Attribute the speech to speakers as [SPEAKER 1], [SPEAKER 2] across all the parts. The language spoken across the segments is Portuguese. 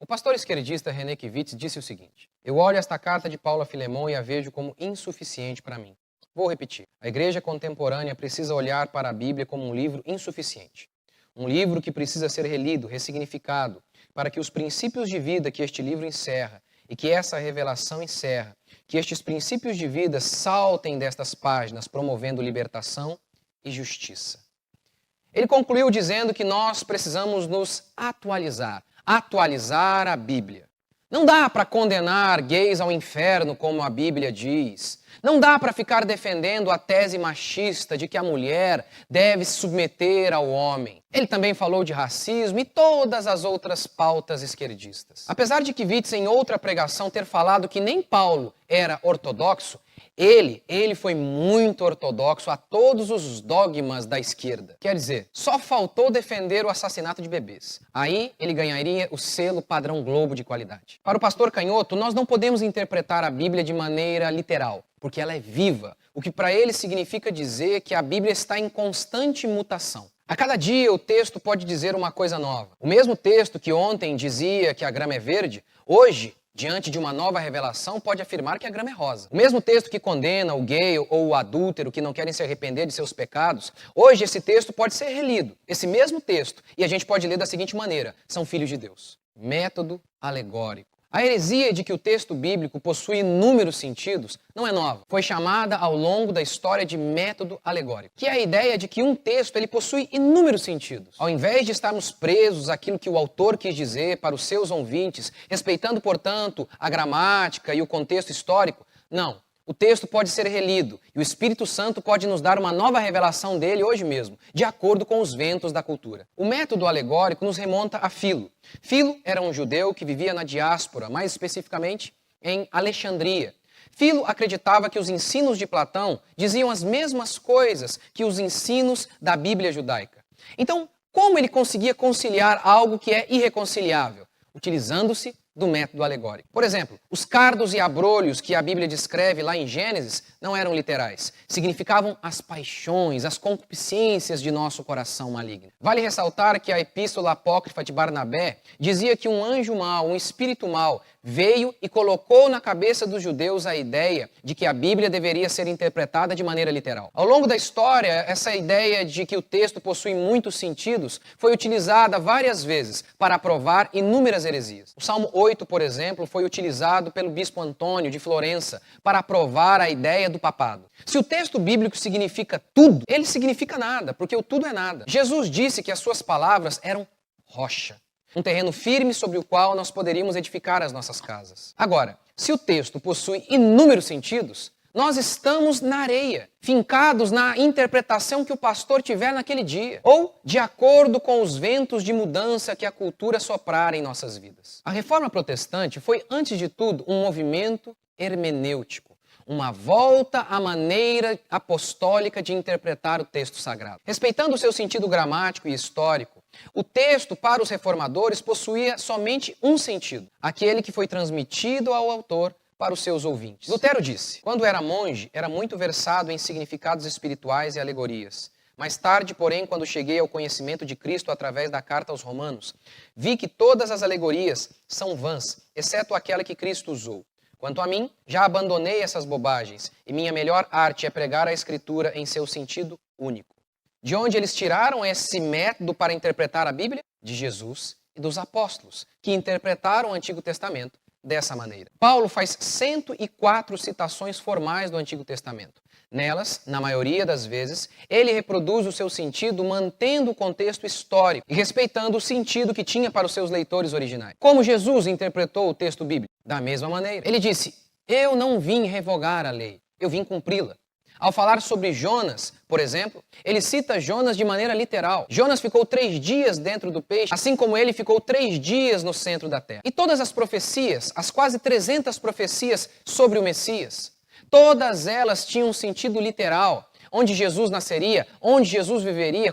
[SPEAKER 1] O pastor esquerdista René Kivitz disse o seguinte: eu olho esta carta de Paulo a Filemão e a vejo como insuficiente para mim. Vou repetir. A igreja contemporânea precisa olhar para a Bíblia como um livro insuficiente. Um livro que precisa ser relido, ressignificado, para que os princípios de vida que este livro encerra e que essa revelação encerra, que estes princípios de vida saltem destas páginas, promovendo libertação e justiça. Ele concluiu dizendo que nós precisamos nos atualizar a Bíblia. Não dá para condenar gays ao inferno, como a Bíblia diz. Não dá para ficar defendendo a tese machista de que a mulher deve se submeter ao homem. Ele também falou de racismo e todas as outras pautas esquerdistas. Apesar de Kivitz, em outra pregação, ter falado que nem Paulo era ortodoxo, ele foi muito ortodoxo a todos os dogmas da esquerda. Quer dizer, só faltou defender o assassinato de bebês. Aí ele ganharia o selo padrão Globo de qualidade. Para o pastor Canhoto, nós não podemos interpretar a Bíblia de maneira literal, porque ela é viva, o que para ele significa dizer que a Bíblia está em constante mutação. A cada dia o texto pode dizer uma coisa nova. O mesmo texto que ontem dizia que a grama é verde, hoje, diante de uma nova revelação, pode afirmar que a grama é rosa. O mesmo texto que condena o gay ou o adúltero que não querem se arrepender de seus pecados, hoje esse texto pode ser relido. Esse mesmo texto, e a gente pode ler da seguinte maneira: são filhos de Deus. Método alegórico. A heresia de que o texto bíblico possui inúmeros sentidos não é nova. Foi chamada ao longo da história de método alegórico, que é a ideia de que um texto ele possui inúmeros sentidos. Ao invés de estarmos presos àquilo que o autor quis dizer para os seus ouvintes, respeitando, portanto, a gramática e o contexto histórico, não. O texto pode ser relido e o Espírito Santo pode nos dar uma nova revelação dele hoje mesmo, de acordo com os ventos da cultura. O método alegórico nos remonta a Filo. Filo era um judeu que vivia na diáspora, mais especificamente em Alexandria. Filo acreditava que os ensinos de Platão diziam as mesmas coisas que os ensinos da Bíblia judaica. Então, como ele conseguia conciliar algo que é irreconciliável? Utilizando-se do método alegórico. Por exemplo, os cardos e abrolhos que a Bíblia descreve lá em Gênesis não eram literais. Significavam as paixões, as concupiscências de nosso coração maligno. Vale ressaltar que a epístola apócrifa de Barnabé dizia que um anjo mau, um espírito mau, veio e colocou na cabeça dos judeus a ideia de que a Bíblia deveria ser interpretada de maneira literal. Ao longo da história, essa ideia de que o texto possui muitos sentidos foi utilizada várias vezes para aprovar inúmeras heresias. O Salmo 8, por exemplo, foi utilizado pelo bispo Antônio de Florença para aprovar a ideia do papado. Se o texto bíblico significa tudo, ele significa nada, porque o tudo é nada. Jesus disse que as suas palavras eram rocha. Um terreno firme sobre o qual nós poderíamos edificar as nossas casas. Agora, se o texto possui inúmeros sentidos, nós estamos na areia, fincados na interpretação que o pastor tiver naquele dia, ou de acordo com os ventos de mudança que a cultura soprar em nossas vidas. A Reforma Protestante foi, antes de tudo, um movimento hermenêutico, uma volta à maneira apostólica de interpretar o texto sagrado. Respeitando o seu sentido gramático e histórico, o texto, para os reformadores, possuía somente um sentido, aquele que foi transmitido ao autor para os seus ouvintes. Lutero disse: quando era monge, era muito versado em significados espirituais e alegorias. Mais tarde, porém, quando cheguei ao conhecimento de Cristo através da carta aos Romanos, vi que todas as alegorias são vãs, exceto aquela que Cristo usou. Quanto a mim, já abandonei essas bobagens, e minha melhor arte é pregar a Escritura em seu sentido único. De onde eles tiraram esse método para interpretar a Bíblia? De Jesus e dos apóstolos, que interpretaram o Antigo Testamento dessa maneira. Paulo faz 104 citações formais do Antigo Testamento. Nelas, na maioria das vezes, ele reproduz o seu sentido mantendo o contexto histórico e respeitando o sentido que tinha para os seus leitores originais. Como Jesus interpretou o texto bíblico? Da mesma maneira. Ele disse: eu não vim revogar a lei, eu vim cumpri-la. Ao falar sobre Jonas, por exemplo, ele cita Jonas de maneira literal. Jonas ficou 3 dias dentro do peixe, assim como ele ficou 3 dias no centro da terra. E todas as profecias, as quase 300 profecias sobre o Messias, todas elas tinham um sentido literal. Onde Jesus nasceria, onde Jesus viveria,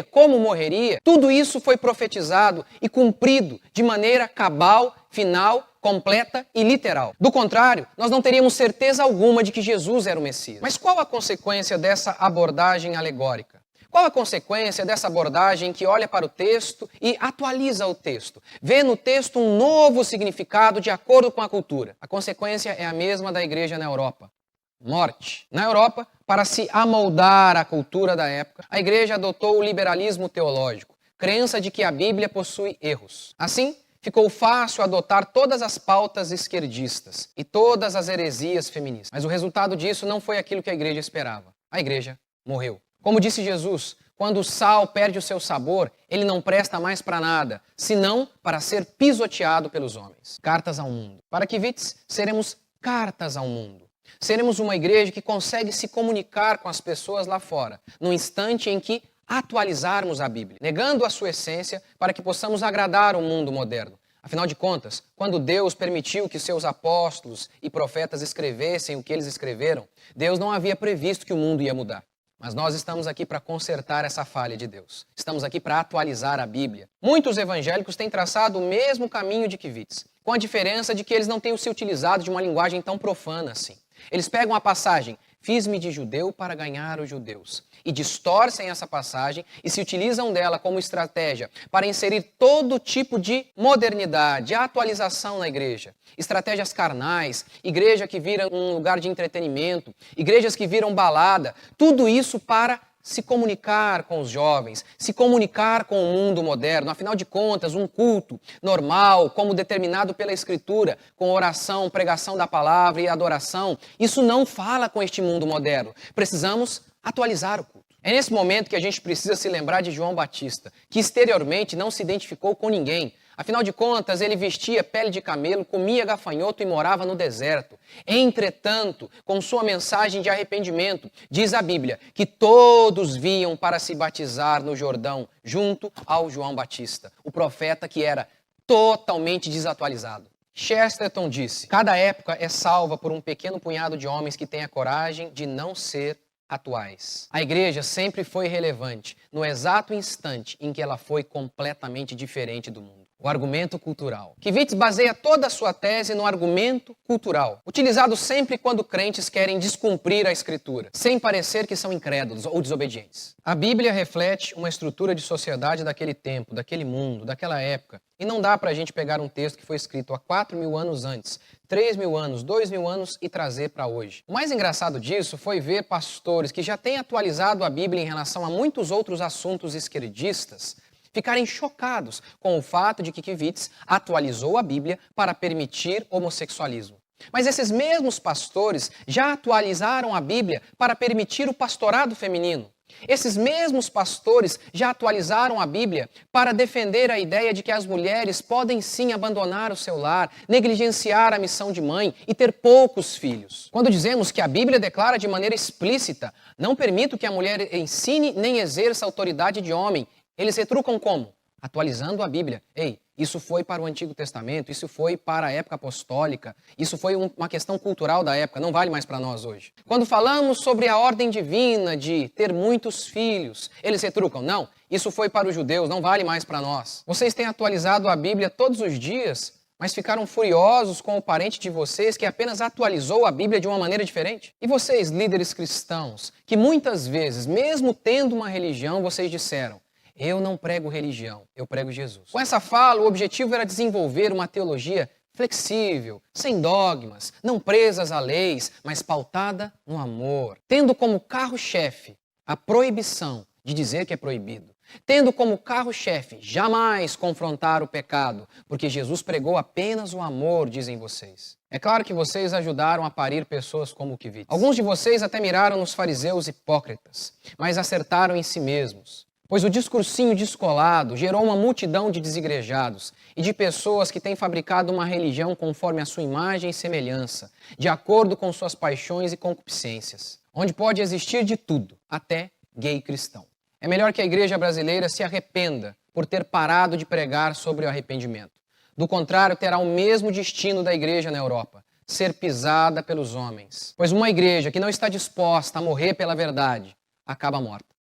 [SPEAKER 1] como morreria. Tudo isso foi profetizado e cumprido de maneira cabal, final, completa e literal. Do contrário, nós não teríamos certeza alguma de que Jesus era o Messias. Mas qual a consequência dessa abordagem alegórica? Qual a consequência dessa abordagem que olha para o texto e atualiza o texto? Vê no texto um novo significado de acordo com a cultura. A consequência é a mesma da igreja na Europa. Morte. Na Europa, para se amoldar à cultura da época, a igreja adotou o liberalismo teológico, crença de que a Bíblia possui erros. Assim, ficou fácil adotar todas as pautas esquerdistas e todas as heresias feministas. Mas o resultado disso não foi aquilo que a igreja esperava. A igreja morreu. Como disse Jesus, quando o sal perde o seu sabor, ele não presta mais para nada, senão para ser pisoteado pelos homens. Cartas ao mundo. Para Kivitz, seremos cartas ao mundo. Seremos uma igreja que consegue se comunicar com as pessoas lá fora, no instante em que atualizarmos a Bíblia, negando a sua essência para que possamos agradar o mundo moderno. Afinal de contas, quando Deus permitiu que seus apóstolos e profetas escrevessem o que eles escreveram, Deus não havia previsto que o mundo ia mudar. Mas nós estamos aqui para consertar essa falha de Deus. Estamos aqui para atualizar a Bíblia. Muitos evangélicos têm traçado o mesmo caminho de Kivitz, com a diferença de que eles não têm se utilizado de uma linguagem tão profana assim. Eles pegam a passagem, fiz-me de judeu para ganhar os judeus, e distorcem essa passagem e se utilizam dela como estratégia para inserir todo tipo de modernidade, atualização na igreja. Estratégias carnais, igreja que vira um lugar de entretenimento, igrejas que viram balada, tudo isso para se comunicar com os jovens, se comunicar com o mundo moderno. Afinal de contas, um culto normal, como determinado pela Escritura, com oração, pregação da palavra e adoração, isso não fala com este mundo moderno. Precisamos atualizar o culto. É nesse momento que a gente precisa se lembrar de João Batista, que exteriormente não se identificou com ninguém. Afinal de contas, ele vestia pele de camelo, comia gafanhoto e morava no deserto. Entretanto, com sua mensagem de arrependimento, diz a Bíblia que todos vinham para se batizar no Jordão, junto ao João Batista, o profeta que era totalmente desatualizado. Chesterton disse: cada época é salva por um pequeno punhado de homens que têm a coragem de não ser atuais. A igreja sempre foi relevante no exato instante em que ela foi completamente diferente do mundo. O argumento cultural. Kivitz baseia toda a sua tese no argumento cultural, utilizado sempre quando crentes querem descumprir a Escritura, sem parecer que são incrédulos ou desobedientes. A Bíblia reflete uma estrutura de sociedade daquele tempo, daquele mundo, daquela época, e não dá para a gente pegar um texto que foi escrito há 4.000 anos antes, 3.000 anos, 2.000 anos e trazer para hoje. O mais engraçado disso foi ver pastores que já têm atualizado a Bíblia em relação a muitos outros assuntos esquerdistas ficarem chocados com o fato de que Kivitz atualizou a Bíblia para permitir homossexualismo. Mas esses mesmos pastores já atualizaram a Bíblia para permitir o pastorado feminino. Esses mesmos pastores já atualizaram a Bíblia para defender a ideia de que as mulheres podem sim abandonar o seu lar, negligenciar a missão de mãe e ter poucos filhos. Quando dizemos que a Bíblia declara de maneira explícita: não permito que a mulher ensine nem exerça autoridade de homem, eles retrucam como? Atualizando a Bíblia. Ei, isso foi para o Antigo Testamento, isso foi para a época apostólica, isso foi uma questão cultural da época, não vale mais para nós hoje. Quando falamos sobre a ordem divina de ter muitos filhos, eles retrucam, não, isso foi para os judeus, não vale mais para nós. Vocês têm atualizado a Bíblia todos os dias, mas ficaram furiosos com o parente de vocês que apenas atualizou a Bíblia de uma maneira diferente? E vocês, líderes cristãos, que muitas vezes, mesmo tendo uma religião, vocês disseram: eu não prego religião, eu prego Jesus. Com essa fala, o objetivo era desenvolver uma teologia flexível, sem dogmas, não presas a leis, mas pautada no amor. Tendo como carro-chefe a proibição de dizer que é proibido. Tendo como carro-chefe jamais confrontar o pecado, porque Jesus pregou apenas o amor, dizem vocês. É claro que vocês ajudaram a parir pessoas como Kivitz. Alguns de vocês até miraram nos fariseus hipócritas, mas acertaram em si mesmos. Pois o discursinho descolado gerou uma multidão de desigrejados e de pessoas que têm fabricado uma religião conforme a sua imagem e semelhança, de acordo com suas paixões e concupiscências, onde pode existir de tudo, até gay cristão. É melhor que a igreja brasileira se arrependa por ter parado de pregar sobre o arrependimento. Do contrário, terá o mesmo destino da igreja na Europa, ser pisada pelos homens. Pois uma igreja que não está disposta a morrer pela verdade, acaba morta.